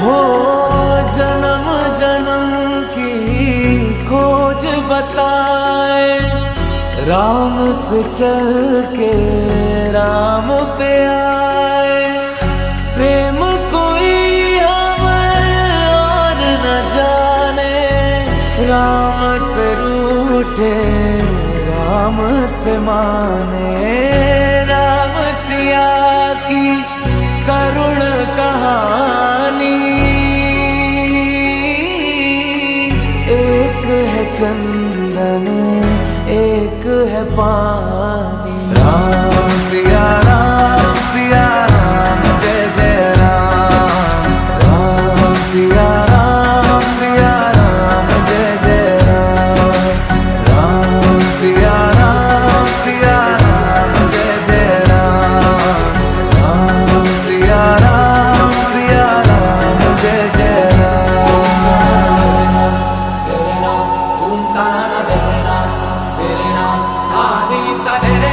हो जन्म जन्म की खोज बताए, राम से चल के राम पे आए। प्रेम कोई हमें और न जाने, राम से रूठे राम से माने। राम सिया की करुण कहानी, एक है चंदन एक है पानी। राम सिया राम जय जय राम। राम सिया राम जय जय राम। राम सिया राम जय जय राम। राम सिया राम जय जय राम। तेरे नाम ओम ताना तेरे नाम आदि तेरे